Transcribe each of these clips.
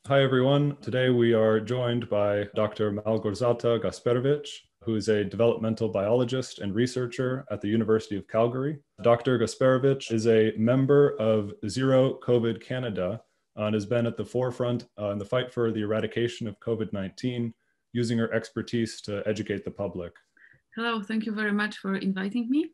Hi, everyone. Today we are joined by Dr. Malgorzata Gasperowicz, who is a developmental biologist and researcher at the University of Calgary. Dr. Gasperowicz is a member of Zero COVID Canada and has been at the forefront in the fight for the eradication of COVID-19, using her expertise to educate the public. Hello, thank you very much for inviting me.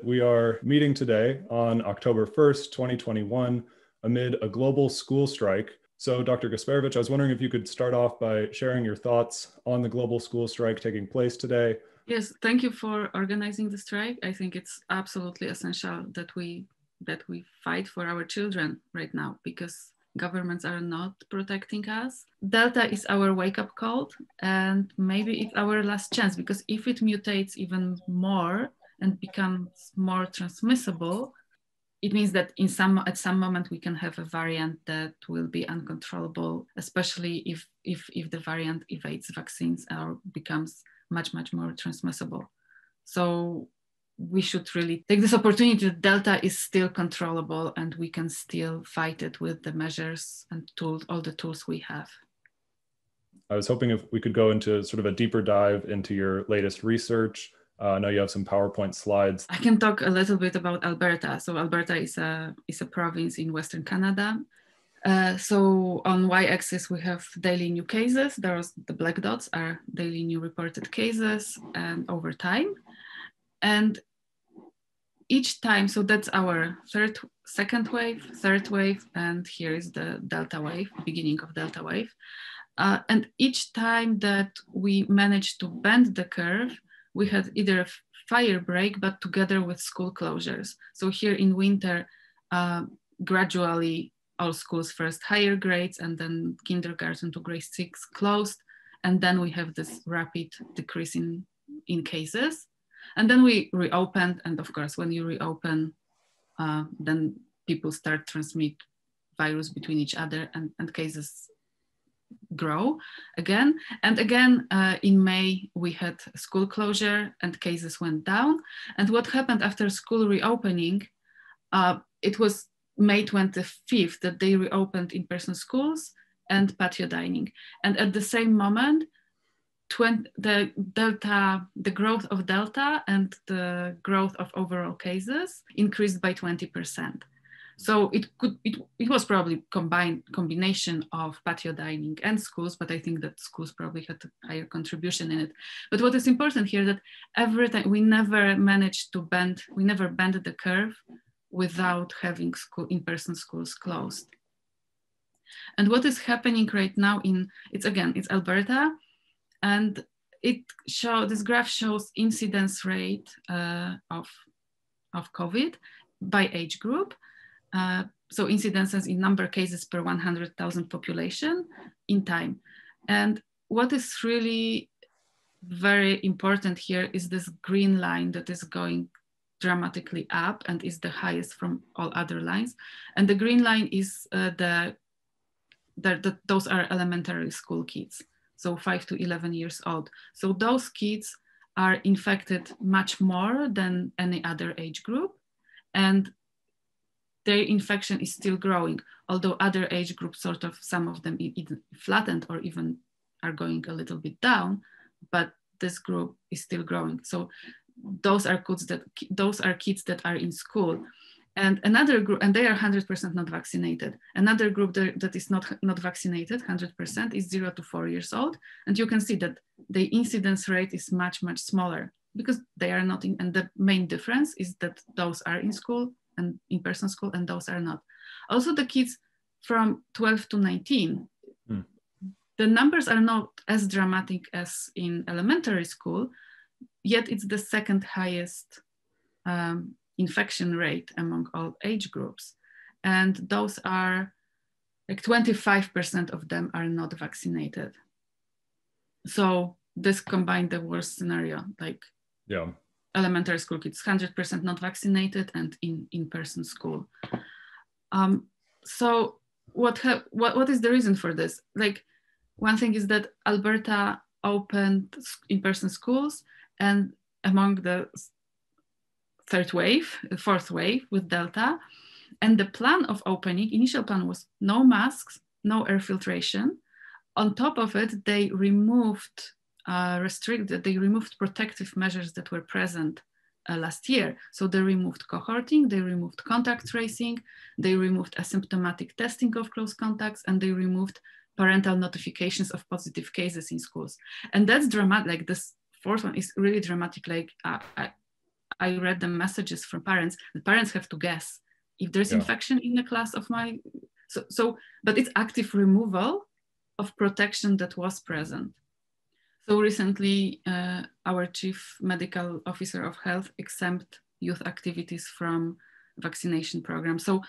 We are meeting today on October 1st, 2021, amid a global school strike. So, Dr. Gasperowicz, I was wondering if you could start off by sharing your thoughts on the global school strike taking place today. Yes, thank you for organizing the strike. I think it's absolutely essential that we fight for our children right now, because governments are not protecting us. Delta is our wake-up call, and maybe it's our last chance, because if it mutates even more and becomes more transmissible, it means that at some moment we can have a variant that will be uncontrollable, especially if the variant evades vaccines or becomes much more transmissible. So we should really take this opportunity that Delta is still controllable and we can still fight it with the measures and tools, all the tools we have. I was hoping if we could go into sort of a deeper dive into your latest research. I know you have some PowerPoint slides. I can talk a little bit about Alberta. So Alberta is a province in Western Canada. So on y-axis, we have daily new cases. The black dots are daily new reported cases and over time. And each time, so that's our second wave, third wave, and here is the Delta wave, beginning of Delta wave. And each time that we managed to bend the curve, we had either a fire break, but together with school closures. So here in winter, gradually all schools, first higher grades and then kindergarten to grade 6 closed. And then we have this rapid decrease in cases. And then we reopened. And of course, when you reopen, then people start transmit virus between each other and cases grow again. And again, in May, we had school closure and cases went down. And what happened after school reopening, it was May 25th that they reopened in-person schools and patio dining. And at the same moment, the growth of Delta and the growth of overall cases increased by 20%. So it was probably combination of patio dining and schools, but I think that schools probably had a higher contribution in it. But what is important here, that every time we never managed to bend the curve without having in-person schools closed. And what is happening right now it's Alberta, and this graph shows incidence rate of COVID by age group. So incidences in number of cases per 100,000 population in time. And what is really very important here is this green line that is going dramatically up and is the highest from all other lines. And the green line is those are elementary school kids, so 5 to 11 years old. So those kids are infected much more than any other age group. And their infection is still growing, although other age groups, some of them either flattened or even are going a little bit down, but this group is still growing. So those are kids that are in school. And another group, and they are 100% not vaccinated. Another group that is not vaccinated, 100%, is 0 to 4 years old. And you can see that the incidence rate is much smaller because they are not in, and the main difference is that those are in school and in-person school, and those are not. Also, the kids from 12 to 19, the numbers are not as dramatic as in elementary school, yet it's the second highest infection rate among all age groups. And those are like 25% of them are not vaccinated. So this combined the worst scenario, like elementary school kids, 100% not vaccinated and in-person school. So what is the reason for this? Like, one thing is that Alberta opened in-person schools, and among the fourth wave with Delta, and the plan of opening, initial plan was no masks, no air filtration. On top of it, they removed they removed protective measures that were present last year. So they removed cohorting, they removed contact tracing, they removed asymptomatic testing of close contacts, and they removed parental notifications of positive cases in schools. And that's dramatic. Like this fourth one is really dramatic. Like I read the messages from parents. The parents have to guess if there's infection in the class of my, but it's active removal of protection that was present. So recently, our chief medical officer of health exempt youth activities from vaccination program. So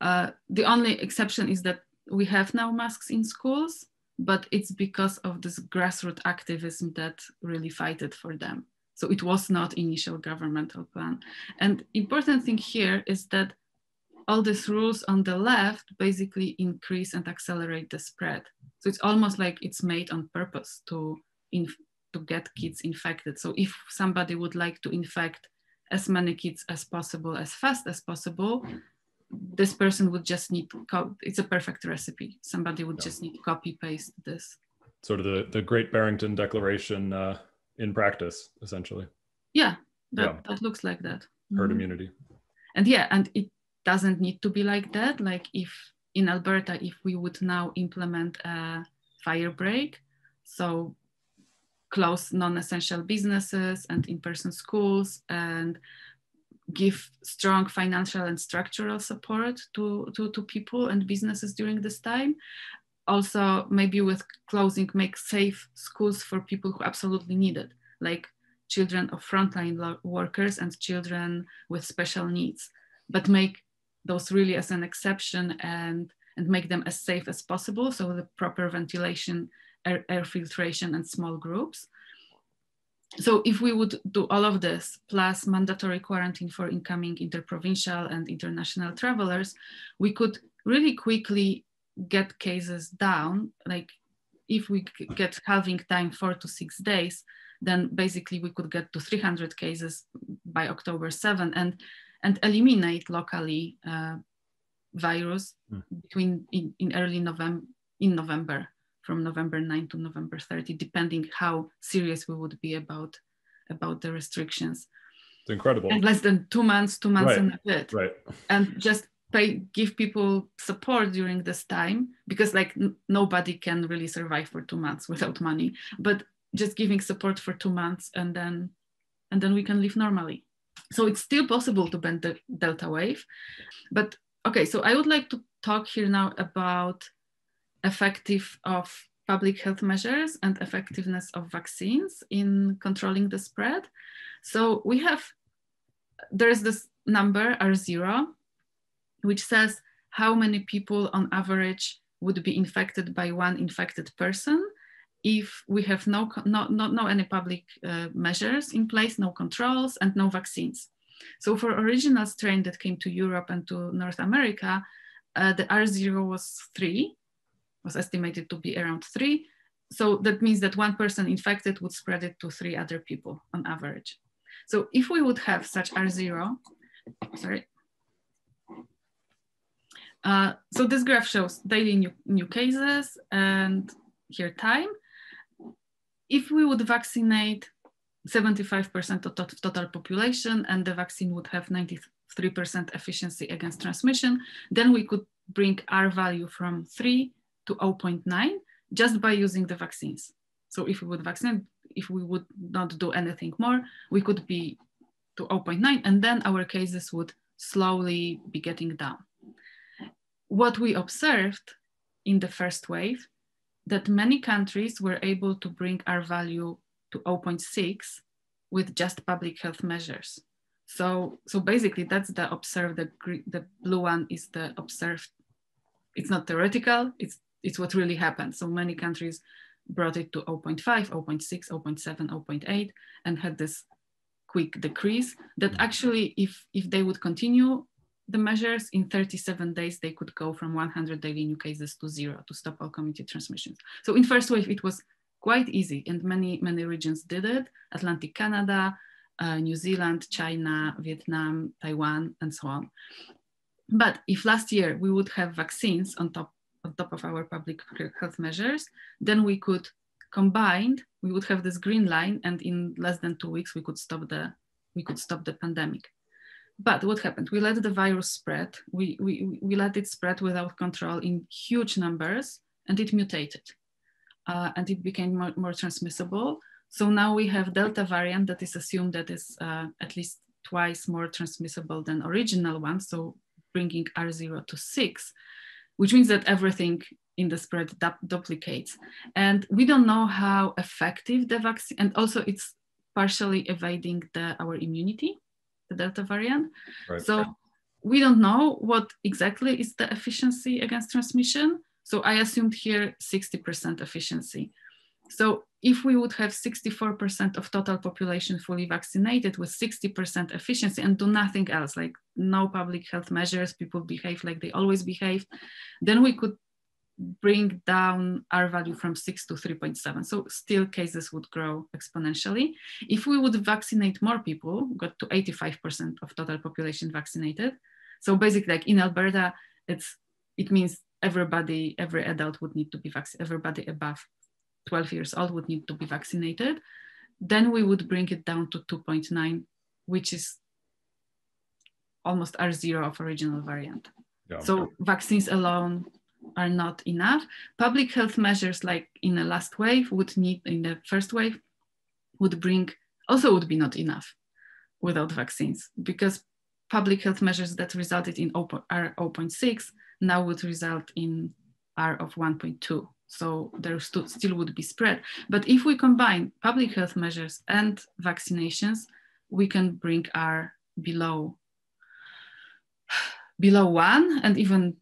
the only exception is that we have now masks in schools, but it's because of this grassroots activism that really fighted for them. So it was not initial governmental plan. And important thing here is that all these rules on the left basically increase and accelerate the spread. So it's almost like it's made on purpose to get kids infected. So if somebody would like to infect as many kids as possible, as fast as possible, this person would just need, it's a perfect recipe. Somebody would just need to copy paste this. Sort of the Great Barrington Declaration in practice, essentially. Yeah, that looks like that. Herd immunity. And and it doesn't need to be like that. Like if in Alberta, if we would now implement a fire break, so close non-essential businesses and in-person schools and give strong financial and structural support to people and businesses during this time. Also, maybe with closing, make safe schools for people who absolutely need it, like children of frontline workers and children with special needs, but make those really as an exception and make them as safe as possible. So the proper ventilation, air filtration, and small groups. So if we would do all of this, plus mandatory quarantine for incoming interprovincial and international travelers, we could really quickly get cases down. Like if we get halving time 4 to 6 days, then basically we could get to 300 cases by October 7 and eliminate locally virus in early November, from November 9 to November 30, depending how serious we would be about the restrictions. It's incredible. And less than 2 months, right. and a bit. Right. And just give people support during this time, because like nobody can really survive for 2 months without money, but just giving support for 2 months and then we can live normally. So it's still possible to bend the Delta wave. But okay, so I would like to talk here now about effective of public health measures and effectiveness of vaccines in controlling the spread. So there's this number R0, which says how many people on average would be infected by one infected person if we have no any public measures in place, no controls, and no vaccines. So for original strain that came to Europe and to North America, the R0 was 3, was estimated to be around 3. So that means that one person infected would spread it to 3 other people on average. So if we would have such R0, so this graph shows daily new cases and here time. If we would vaccinate 75% of total population and the vaccine would have 93% efficiency against transmission, then we could bring R value from 3 to 0.9 just by using the vaccines. So if we would vaccinate, if we would not do anything more, we could be to 0.9 and then our cases would slowly be getting down. What we observed in the first wave, that many countries were able to bring R value to 0.6 with just public health measures. So basically that's the observed, the blue one is the observed. It's not theoretical, it's what really happened. So many countries brought it to 0.5, 0.6, 0.7, 0.8 and had this quick decrease that actually if they would continue the measures in 37 days, they could go from 100 daily new cases to 0 to stop all community transmissions. So in first wave, it was quite easy and many regions did it. Atlantic Canada, New Zealand, China, Vietnam, Taiwan, and so on. But if last year we would have vaccines on top on top of our public health measures, then we could combined, we would have this green line, and in less than 2 weeks, we could stop the pandemic. But what happened? We let the virus spread. We let it spread without control in huge numbers, and it mutated. And it became more transmissible. So now we have Delta variant that is assumed that is at least twice more transmissible than original one. So bringing R0 to 6, which means that everything in the spread duplicates. And we don't know how effective the vaccine, and also it's partially evading our immunity, the Delta variant. Right. So we don't know what exactly is the efficiency against transmission. So I assumed here 60% efficiency. So if we would have 64% of total population fully vaccinated with 60% efficiency and do nothing else, like no public health measures, people behave like they always behave, then we could bring down our value from 6 to 3.7. So still cases would grow exponentially. If we would vaccinate more people, got to 85% of total population vaccinated. So basically like in Alberta, it means everybody, every adult would need to be vaccinated, everybody above 12 years old would need to be vaccinated. Then we would bring it down to 2.9, which is almost R0 of original variant. Yeah. So vaccines alone are not enough. Public health measures like in the last wave in the first wave would be not enough without vaccines, because public health measures that resulted in R 0.6 now would result in R of 1.2. So there still would be spread. But if we combine public health measures and vaccinations, we can bring R below 1, and even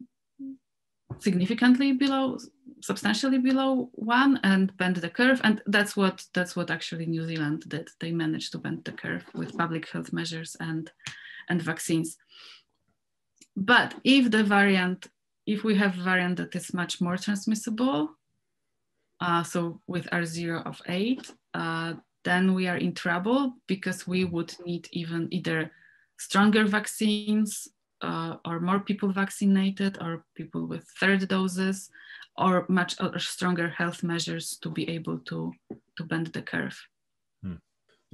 significantly below, substantially below 1, and bend the curve. And that's what actually New Zealand did. They managed to bend the curve with public health measures and vaccines. But if we have a variant that is much more transmissible, so with R0 of 8, then we are in trouble, because we would need either stronger vaccines or more people vaccinated, or people with third doses, or much stronger health measures to be able to bend the curve.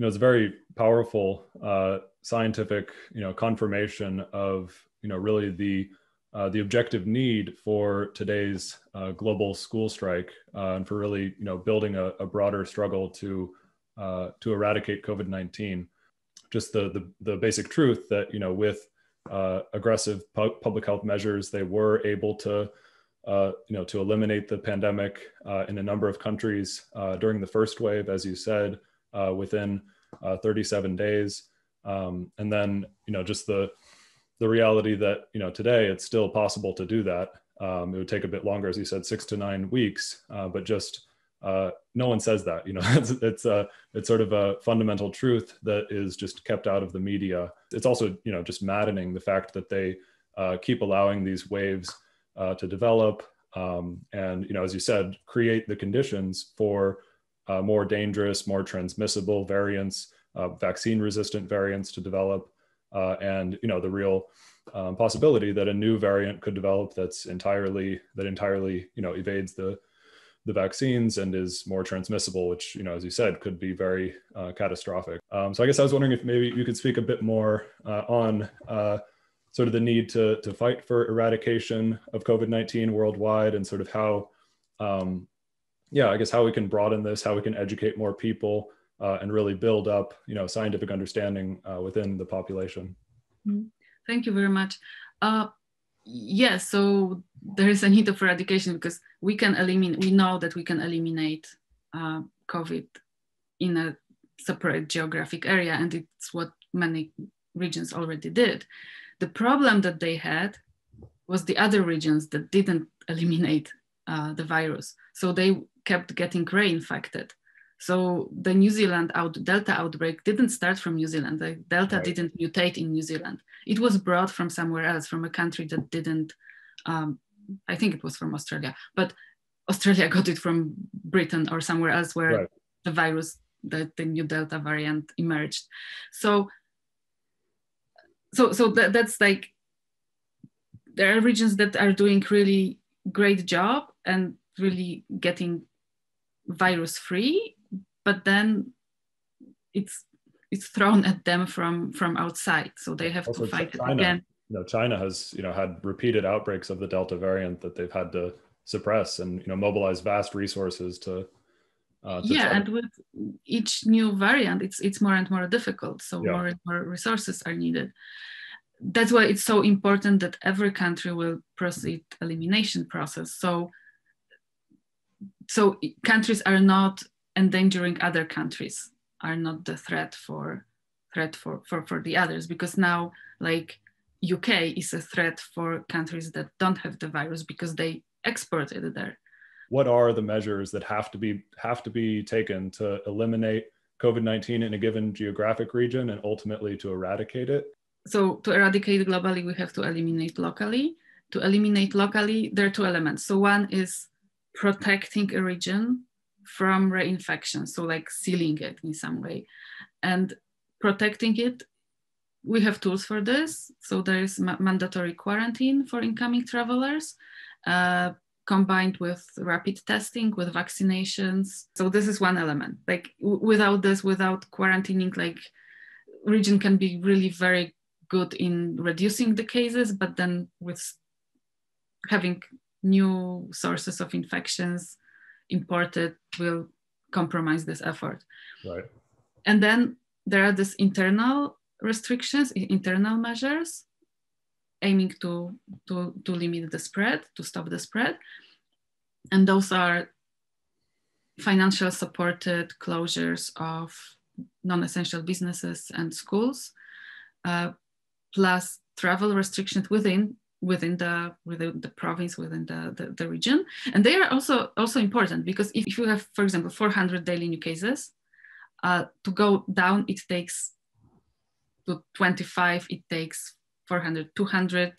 It's a very powerful scientific, confirmation of, really the objective need for today's global school strike, and for really, building a broader struggle to eradicate COVID-19. Just the basic truth that, with aggressive public health measures, they were able to eliminate the pandemic in a number of countries during the first wave, as you said, within 37 days. And then, just the reality that, today it's still possible to do that. It would take a bit longer, as you said, 6 to 9 weeks, but just no one says that. It's sort of a fundamental truth that is just kept out of the media. It's also, just maddening, the fact that they keep allowing these waves to develop, and, as you said, create the conditions for more dangerous, more transmissible variants, vaccine-resistant variants to develop, and the real possibility that a new variant could develop that entirely evades the vaccines and is more transmissible, which, as you said, could be very catastrophic. So I guess I was wondering if maybe you could speak a bit more on sort of the need to fight for eradication of COVID-19 worldwide, and sort of how, I guess how we can broaden this, how we can educate more people, and really build up, scientific understanding within the population. Thank you very much. Yes, so there is a need of eradication, because we know that we can eliminate COVID in a separate geographic area, and it's what many regions already did. The problem that they had was the other regions that didn't eliminate the virus. So they kept getting reinfected. So the New Zealand Delta outbreak didn't start from New Zealand. The Delta didn't mutate in New Zealand. It was brought from somewhere else, from a country that didn't, I think it was from Australia, but Australia got it from Britain or somewhere else where the virus, the new Delta variant emerged. So that's like, there are regions that are doing really great job and really getting virus free, but then it's thrown at them from outside, so they have Also, to fight it China, again. China has had repeated outbreaks of the Delta variant that they've had to suppress and mobilize vast resources to yeah, and with each new variant, it's more and more difficult. So yeah. more and more resources are needed. That's why it's so important that every country will proceed elimination process. So countries are not endangering other countries, are not the threat for the others, because now like UK is a threat for countries that don't have the virus because they exported it there. What are the measures that have to be taken to eliminate COVID-19 in a given geographic region and ultimately to eradicate it? So to eradicate globally, we have to eliminate locally. To eliminate locally, there are two elements. So one is protecting a region from reinfection, so like sealing it in some way. And protecting it, we have tools for this. So there is mandatory quarantine for incoming travelers, combined with rapid testing, with vaccinations. So this is one element. Like without this, without quarantining, like region can be really very good in reducing the cases, but then with having new sources of infections imported will compromise this effort. Right. And then there are these internal restrictions, internal measures aiming to limit the spread, to stop the spread. And those are financial supported closures of non-essential businesses and schools, plus travel restrictions within the province, within the region. And they are also important because if you have, for example, 400 daily new cases, to go down, it takes to 25, it takes 400, 200,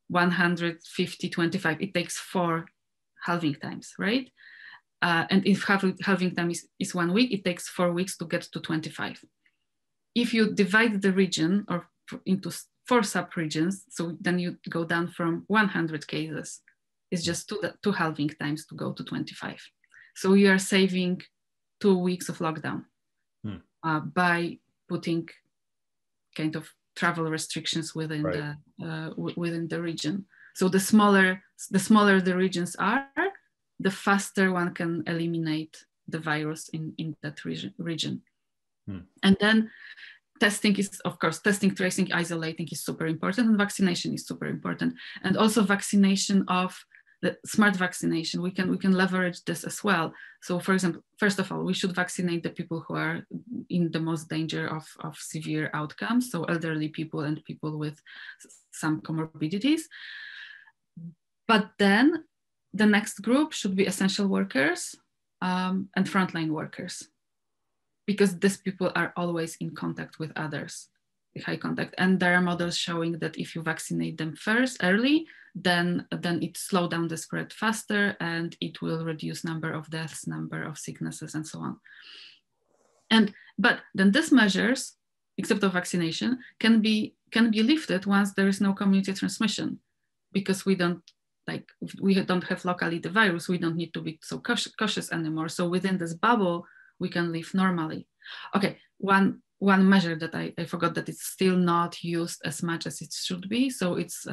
150, 25, it takes 4 halving times, right? And if halving time is 1 week, it takes 4 weeks to get to 25. If you divide the region or into 4 sub-regions, so then you go down from 100 cases. It's just two halving times to go to 25. So you are saving 2 weeks of lockdown by putting kind of travel restrictions within within the region. So the smaller the regions are, the faster one can eliminate the virus in that region. And then testing is, of course, testing, tracing, isolating is super important, and vaccination is super important. And also vaccination of the smart vaccination, we can leverage this as well. So for example, first of all, we should vaccinate the people who are in the most danger of severe outcomes. So elderly people and people with some comorbidities. But then the next group should be essential workers and frontline workers, because these people are always in contact with others, high contact. And there are models showing that if you vaccinate them first, early, then it slows down the spread faster, and it will reduce number of deaths, number of sicknesses, and so on. But then these measures, except of vaccination, can be lifted once there is no community transmission, because we don't have locally the virus, we don't need to be so cautious anymore. So within this bubble, we can live normally. Okay, one measure that I forgot, that it's still not used as much as it should be. So it's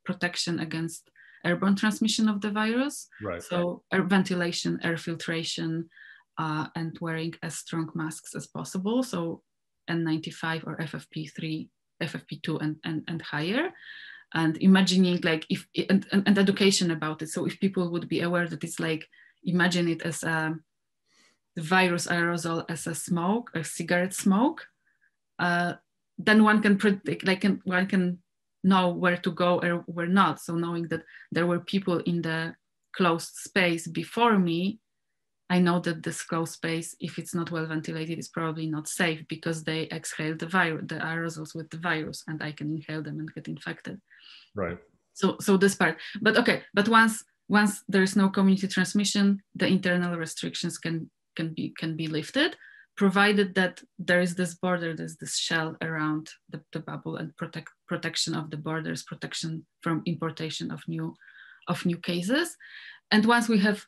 protection against airborne transmission of the virus. Right. So air ventilation, air filtration, and wearing as strong masks as possible. So N95 or FFP3, FFP2 and higher. And imagining like and education about it. So if people would be aware that it's like, imagine it as the virus aerosol as a smoke, a cigarette smoke, then one can predict, one can know where to go or where not. So knowing that there were people in the closed space before me, I know that this closed space, if it's not well ventilated, is probably not safe because they exhale the aerosols with the virus, and I can inhale them and get infected. Right. So this part, but okay, but once there is no community transmission, the internal restrictions can be lifted, provided that there is this border, there's this shell around the bubble, and protection of the borders, protection from importation of new of new cases. And once we have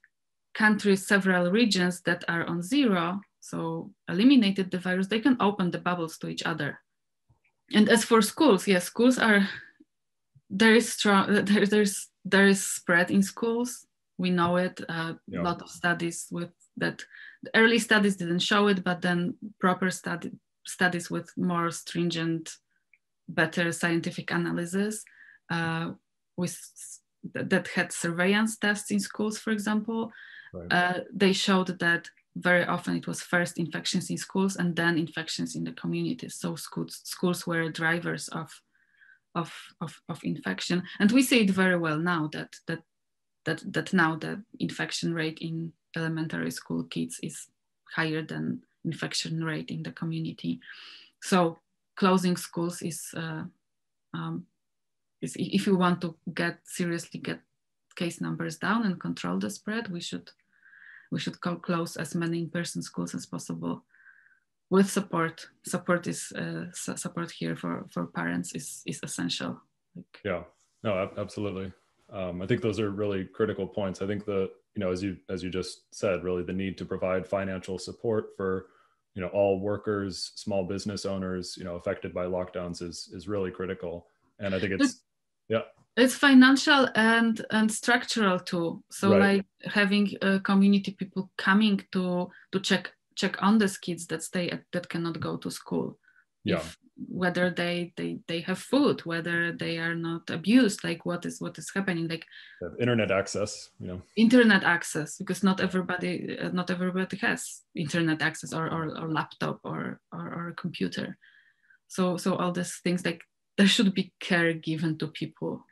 countries, several regions that are on zero, so eliminated the virus, they can open the bubbles to each other. And as for schools, yes, schools are, there is spread in schools. We know it. A lot of studies with that. The early studies didn't show it, but then proper studies with more stringent, better scientific analysis that had surveillance tests in schools, for example. Right. They showed that very often it was first infections in schools and then infections in the communities. So schools were drivers of infection, and we see it very well now that now the infection rate in elementary school kids is higher than infection rate in the community. So closing schools is if you want to seriously get case numbers down and control the spread, we should close as many in-person schools as possible with support. Support here for parents is essential. Yeah, no, absolutely. I think those are really critical points. I think as you just said, really the need to provide financial support for, all workers, small business owners, affected by lockdowns is really critical. And I think it's financial and structural too. So right. Like having community people coming to check on these kids that cannot go to school. Yeah. Whether they have food, whether they are not abused, like what is happening, like internet access, internet access, because not everybody has internet access or laptop or a computer. So all these things, like there should be care given to people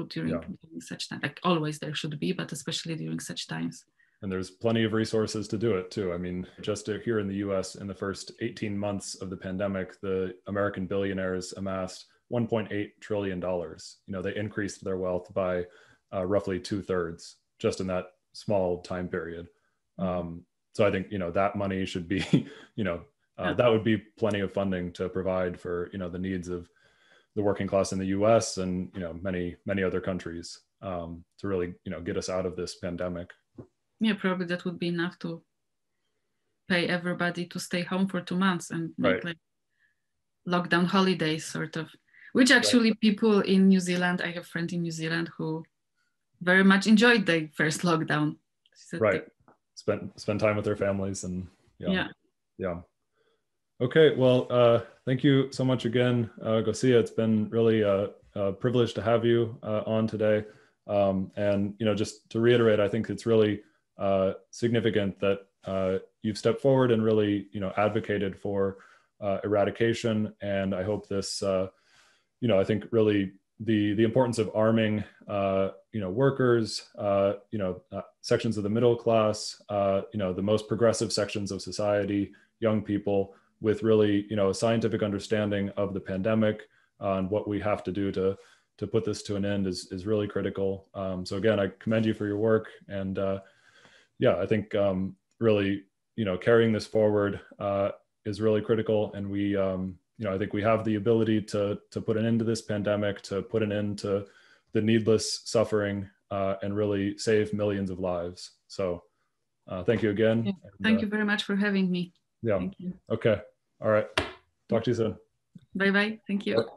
during such time. Like always there should be, but especially during such times. And there's plenty of resources to do it too. I mean, just here in the US, in the first 18 months of the pandemic, the American billionaires amassed $1.8 trillion. They increased their wealth by roughly 2/3 just in that small time period. So I think, that money should be, that would be plenty of funding to provide for, the needs of the working class in the US and, many, many other countries to really, get us out of this pandemic. Yeah, probably that would be enough to pay everybody to stay home for 2 months and make like lockdown holidays sort of, which actually people in New Zealand, I have a friend in New Zealand who very much enjoyed the first lockdown. Right. Spend time with their families and yeah. Okay, well, thank you so much again, Gosia. It's been really a privilege to have you on today. And, just to reiterate, I think it's really significant that you've stepped forward and really, advocated for eradication. And I hope this, I think really the importance of arming, workers, sections of the middle class, the most progressive sections of society, young people, with really, a scientific understanding of the pandemic and what we have to do to put this to an end is really critical. So again, I commend you for your work, and I think really, carrying this forward is really critical. And we, I think we have the ability to put an end to this pandemic, to put an end to the needless suffering, and really save millions of lives. So thank you again. Yeah. Thank you very much for having me. Yeah. Thank you. Okay. All right. Talk to you soon. Bye-bye. Thank you.